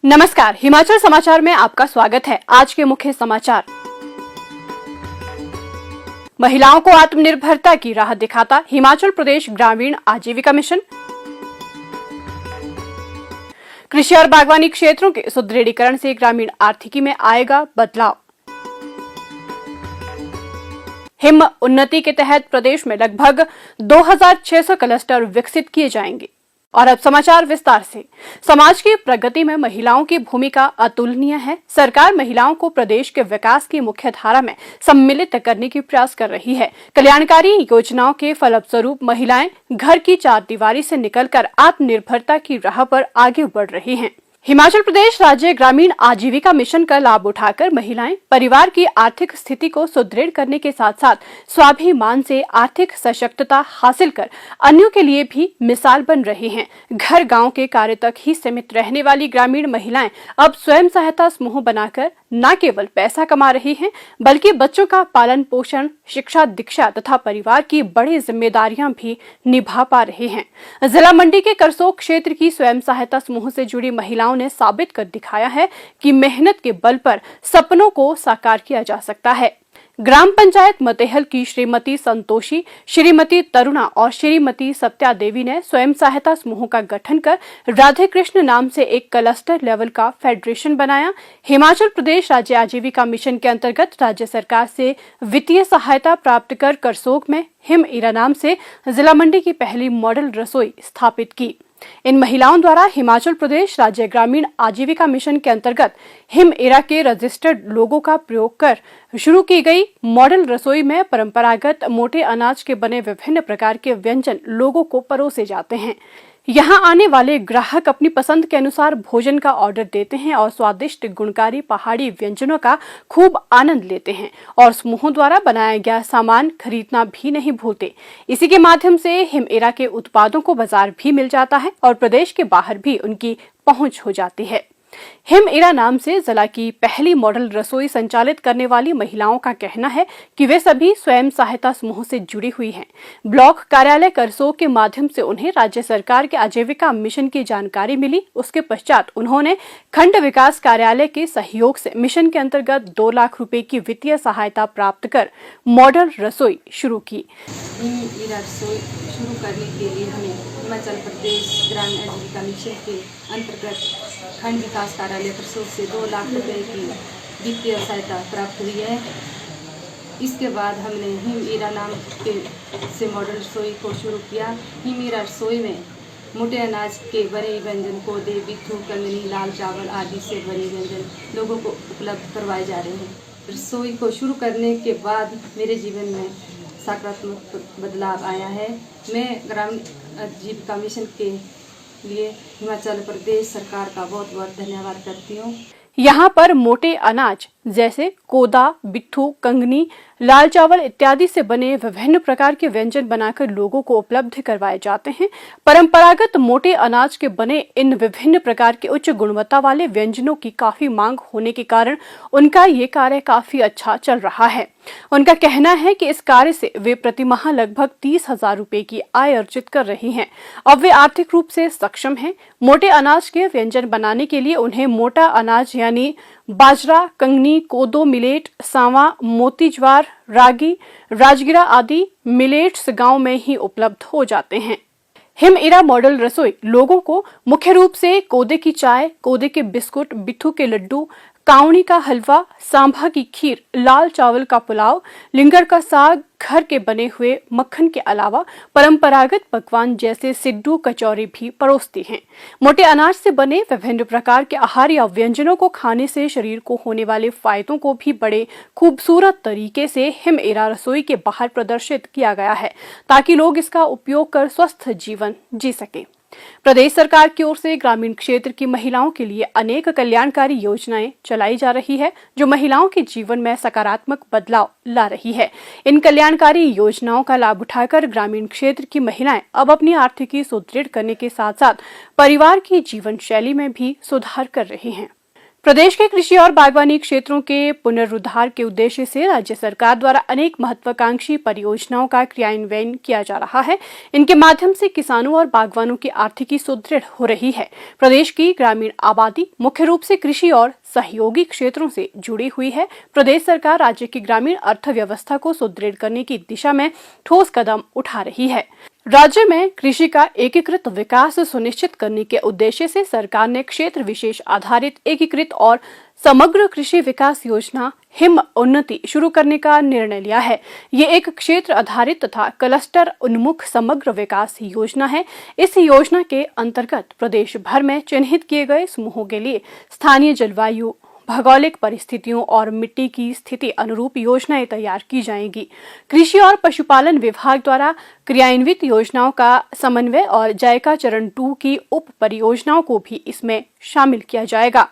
नमस्कार, हिमाचल समाचार में आपका स्वागत है। आज के मुख्य समाचार। महिलाओं को आत्मनिर्भरता की राह दिखाता हिमाचल प्रदेश ग्रामीण आजीविका मिशन। कृषि और बागवानी क्षेत्रों के सुदृढ़ीकरण से ग्रामीण आर्थिकी में आएगा बदलाव। हिम उन्नति के तहत प्रदेश में लगभग 2600 क्लस्टर विकसित किए जाएंगे। और अब समाचार विस्तार से। समाज की प्रगति में महिलाओं की भूमिका अतुलनीय है। सरकार महिलाओं को प्रदेश के विकास की मुख्य धारा में सम्मिलित करने की प्रयास कर रही है। कल्याणकारी योजनाओं के फलस्वरूप महिलाएं घर की चारदीवारी से निकलकर आत्मनिर्भरता की राह पर आगे बढ़ रही हैं। हिमाचल प्रदेश राज्य ग्रामीण आजीविका मिशन का लाभ उठाकर महिलाएं परिवार की आर्थिक स्थिति को सुदृढ़ करने के साथ साथ स्वाभिमान से आर्थिक सशक्तता हासिल कर अन्यों के लिए भी मिसाल बन रही हैं। घर गांव के कार्य तक ही सीमित रहने वाली ग्रामीण महिलाएं अब स्वयं सहायता समूह बनाकर न केवल पैसा कमा रही हैं, बल्कि बच्चों का पालन पोषण, शिक्षा दीक्षा तथा परिवार की बड़ी जिम्मेदारियां भी निभा पा रही हैं। जिला मंडी के करसोग क्षेत्र की स्वयं सहायता समूह से जुड़ी महिलाओं ने साबित कर दिखाया है कि मेहनत के बल पर सपनों को साकार किया जा सकता है। ग्राम पंचायत मतेहल की श्रीमती संतोषी, श्रीमती तरुणा और श्रीमती सत्या देवी ने स्वयं सहायता समूह का गठन कर राधे कृष्ण नाम से एक क्लस्टर लेवल का फेडरेशन बनाया। हिमाचल प्रदेश राज्य आजीविका मिशन के अंतर्गत राज्य सरकार से वित्तीय सहायता प्राप्त कर करसोग में हिम इरा नाम से जिला मंडी की पहली मॉडल रसोई स्थापित की। इन महिलाओं द्वारा हिमाचल प्रदेश राज्य ग्रामीण आजीविका मिशन के अंतर्गत हिम इरा के रजिस्टर्ड लोगों का प्रयोग कर शुरू की गई मॉडल रसोई में परंपरागत मोटे अनाज के बने विभिन्न प्रकार के व्यंजन लोगों को परोसे जाते हैं। यहाँ आने वाले ग्राहक अपनी पसंद के अनुसार भोजन का ऑर्डर देते हैं और स्वादिष्ट गुणकारी पहाड़ी व्यंजनों का खूब आनंद लेते हैं और समूहों द्वारा बनाया गया सामान खरीदना भी नहीं भूलते। इसी के माध्यम से हिम इरा के उत्पादों को बाजार भी मिल जाता है और प्रदेश के बाहर भी उनकी पहुंच हो जाती है। हिम इरा नाम से जिला की पहली मॉडल रसोई संचालित करने वाली महिलाओं का कहना है कि वे सभी स्वयं सहायता समूह से जुड़ी हुई हैं। ब्लॉक कार्यालय करसोग के माध्यम से उन्हें राज्य सरकार के आजीविका मिशन की जानकारी मिली। उसके पश्चात उन्होंने खंड विकास कार्यालय के सहयोग से मिशन के अंतर्गत 2 लाख रुपए की वित्तीय सहायता प्राप्त कर मॉडल रसोई शुरू की। हिम इरा रसोई शुरू करने के लिए हमें हिमाचल प्रदेश ग्रामीण आजीविका मिशन के अंतर्गत खंड विकास कार्यालय करसोग से 2 लाख रुपए की वित्तीय सहायता प्राप्त हुई है। इसके बाद हमने हिम इरा नाम के से मॉडल रसोई को शुरू किया। हिम इरा रसोई में मोटे अनाज के बने व्यंजन कोदे, बिट्ठू, कंगनी, लाल चावल आदि से बने व्यंजन लोगों को उपलब्ध करवाए जा रहे हैं। रसोई को शुरू करने के बाद मेरे जीवन में सकारात्मक बदलाव आया है। मैं ग्रामीण आजीविका मिशन के लिए हिमाचल प्रदेश सरकार का बहुत बहुत धन्यवाद करती हूँ। यहाँ पर मोटे अनाज जैसे कोदा, बिट्ठू, कंगनी, लाल चावल इत्यादि से बने विभिन्न प्रकार के व्यंजन बनाकर लोगों को उपलब्ध करवाए जाते हैं। परंपरागत मोटे अनाज के बने इन विभिन्न प्रकार के उच्च गुणवत्ता वाले व्यंजनों की काफी मांग होने के कारण उनका ये कार्य काफी अच्छा चल रहा है। उनका कहना है कि इस कार्य से वे प्रतिमाह लगभग 30,000 रुपए की आय अर्जित कर रही हैं। अब वे आर्थिक रूप से सक्षम हैं। मोटे अनाज के व्यंजन बनाने के लिए उन्हें मोटा अनाज यानी बाजरा, कंगनी, कोदो, मिलेट, सांवा, मोती ज्वार, रागी, राजगिरा आदि मिलेट्स गांव में ही उपलब्ध हो जाते हैं। हिम इरा मॉडल रसोई लोगों को मुख्य रूप से कोदे की चाय, कोदे के बिस्कुट, बिट्ठू के लड्डू, कावणी का हलवा, सांभा की खीर, लाल चावल का पुलाव, लिंगर का साग, घर के बने हुए मक्खन के अलावा परंपरागत पकवान जैसे सिड्डू, कचौरी भी परोसती हैं। मोटे अनाज से बने विभिन्न प्रकार के आहार या व्यंजनों को खाने से शरीर को होने वाले फायदों को भी बड़े खूबसूरत तरीके से हिम इरा रसोई के बाहर प्रदर्शित किया गया है ताकि लोग इसका उपयोग कर स्वस्थ जीवन जी सकें। प्रदेश सरकार की ओर से ग्रामीण क्षेत्र की महिलाओं के लिए अनेक कल्याणकारी योजनाएं चलाई जा रही है जो महिलाओं के जीवन में सकारात्मक बदलाव ला रही है। इन कल्याणकारी योजनाओं का लाभ उठाकर ग्रामीण क्षेत्र की महिलाएं अब अपनी आर्थिकी सुदृढ़ करने के साथ साथ परिवार की जीवन शैली में भी सुधार कर रही हैं। प्रदेश के कृषि और बागवानी क्षेत्रों के पुनरुद्धार के उद्देश्य से राज्य सरकार द्वारा अनेक महत्वाकांक्षी परियोजनाओं का क्रियान्वयन किया जा रहा है। इनके माध्यम से किसानों और बागवानों की आर्थिकी सुदृढ़ हो रही है। प्रदेश की ग्रामीण आबादी मुख्य रूप से कृषि और सहयोगी क्षेत्रों से जुड़ी हुई है। प्रदेश सरकार राज्य की ग्रामीण अर्थव्यवस्था को सुदृढ़ करने की दिशा में ठोस कदम उठा रही है। राज्य में कृषि का एकीकृत विकास सुनिश्चित करने के उद्देश्य से सरकार ने क्षेत्र विशेष आधारित एकीकृत और समग्र कृषि विकास योजना हिम उन्नति शुरू करने का निर्णय लिया है। ये एक क्षेत्र आधारित तथा क्लस्टर उन्मुख समग्र विकास योजना है। इस योजना के अंतर्गत प्रदेश भर में चिन्हित किए गए समूहों के लिए स्थानीय जलवायु, भौगोलिक परिस्थितियों और मिट्टी की स्थिति अनुरूप योजनाएं तैयार की जाएंगी। कृषि और पशुपालन विभाग द्वारा क्रियान्वित योजनाओं का समन्वय और जायका चरण 2 की उप परियोजनाओं को भी इसमें शामिल किया जाएगा।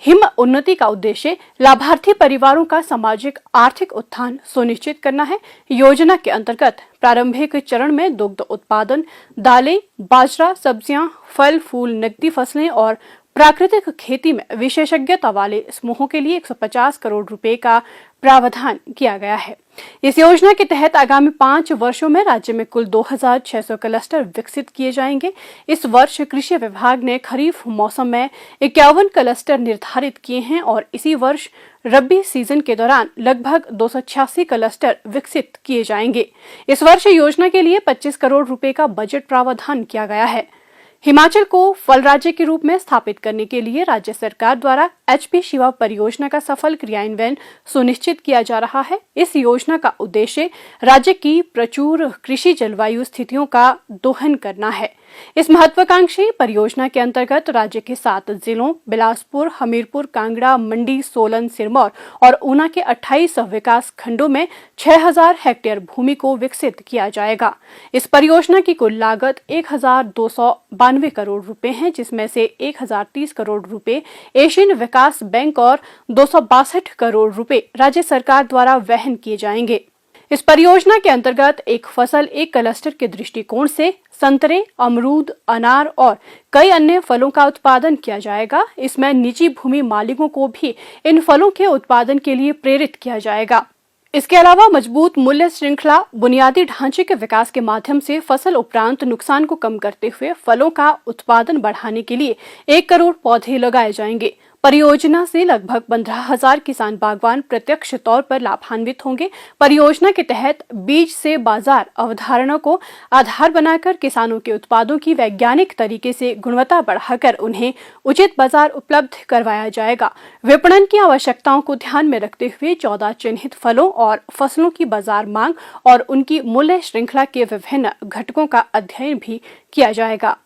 हिम उन्नति का उद्देश्य लाभार्थी परिवारों का सामाजिक आर्थिक उत्थान सुनिश्चित करना है। योजना के अंतर्गत प्रारंभिक चरण में दुग्ध उत्पादन, दालें, बाजरा, सब्जियां, फल फूल, नकदी फसलें और प्राकृतिक खेती में विशेषज्ञता वाले समूहों के लिए 150 करोड़ रुपए का प्रावधान किया गया है। इस योजना के तहत आगामी 5 वर्षों में राज्य में कुल 2600 क्लस्टर विकसित किए जाएंगे। इस वर्ष कृषि विभाग ने खरीफ मौसम में 51 क्लस्टर निर्धारित किए हैं और इसी वर्ष रबी सीजन के दौरान लगभग 286 क्लस्टर विकसित किए जाएंगे। इस वर्ष योजना के लिए 25 करोड़ रुपए का बजट प्रावधान किया गया है। हिमाचल को फल राज्य के रूप में स्थापित करने के लिए राज्य सरकार द्वारा HP शिवा परियोजना का सफल क्रियान्वयन सुनिश्चित किया जा रहा है। इस योजना का उद्देश्य राज्य की प्रचुर कृषि जलवायु स्थितियों का दोहन करना है। इस महत्वाकांक्षी परियोजना के अंतर्गत राज्य के 7 जिलों बिलासपुर, हमीरपुर, कांगड़ा, मंडी, सोलन, सिरमौर और ऊना के 28 विकास खंडों में 6000 हेक्टेयर भूमि को विकसित किया जाएगा। इस परियोजना की कुल लागत 1292 करोड़ रुपए है, जिसमें से 1030 करोड़ रुपए एशियन विकास बैंक और 262 करोड़ रुपए राज्य सरकार द्वारा वहन किए जाएंगे। इस परियोजना के अंतर्गत एक फसल एक क्लस्टर के दृष्टिकोण से संतरे, अमरूद, अनार और कई अन्य फलों का उत्पादन किया जाएगा। इसमें निजी भूमि मालिकों को भी इन फलों के उत्पादन के लिए प्रेरित किया जाएगा। इसके अलावा मजबूत मूल्य श्रृंखला, बुनियादी ढांचे के विकास के माध्यम से फसल उपरांत नुकसान को कम करते हुए फलों का उत्पादन बढ़ाने के लिए 1 करोड़ पौधे लगाए जाएंगे। परियोजना से लगभग 15,000 किसान बागवान प्रत्यक्ष तौर पर लाभान्वित होंगे। परियोजना के तहत बीज से बाजार अवधारणा को आधार बनाकर किसानों के उत्पादों की वैज्ञानिक तरीके से गुणवत्ता बढ़ाकर उन्हें उचित बाजार उपलब्ध करवाया जाएगा। विपणन की आवश्यकताओं को ध्यान में रखते हुए 14 चिन्हित फलों और फसलों की बाजार मांग और उनकी मूल्य श्रृंखला के विभिन्न घटकों का अध्ययन भी किया जाएगा।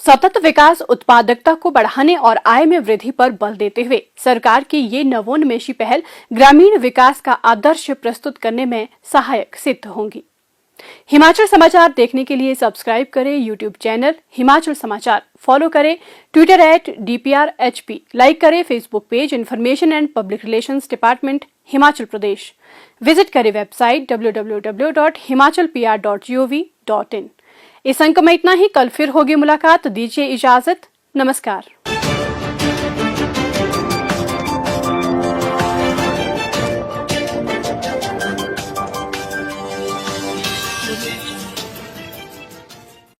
सतत विकास उत्पादकता को बढ़ाने और आय में वृद्धि पर बल देते हुए सरकार की ये नवोन्मेषी पहल ग्रामीण विकास का आदर्श प्रस्तुत करने में सहायक सिद्ध होंगी। हिमाचल समाचार देखने के लिए सब्सक्राइब करें यूट्यूब चैनल हिमाचल समाचार, फॉलो करें ट्विटर @DPRHP, लाइक करें Facebook page information and public relations department Himachal Pradesh, visit करें वेबसाइट www.himachalpr.gov.in। इस अंक में इतना ही। कल फिर होगी मुलाकात। दीजिए इजाजत। नमस्कार।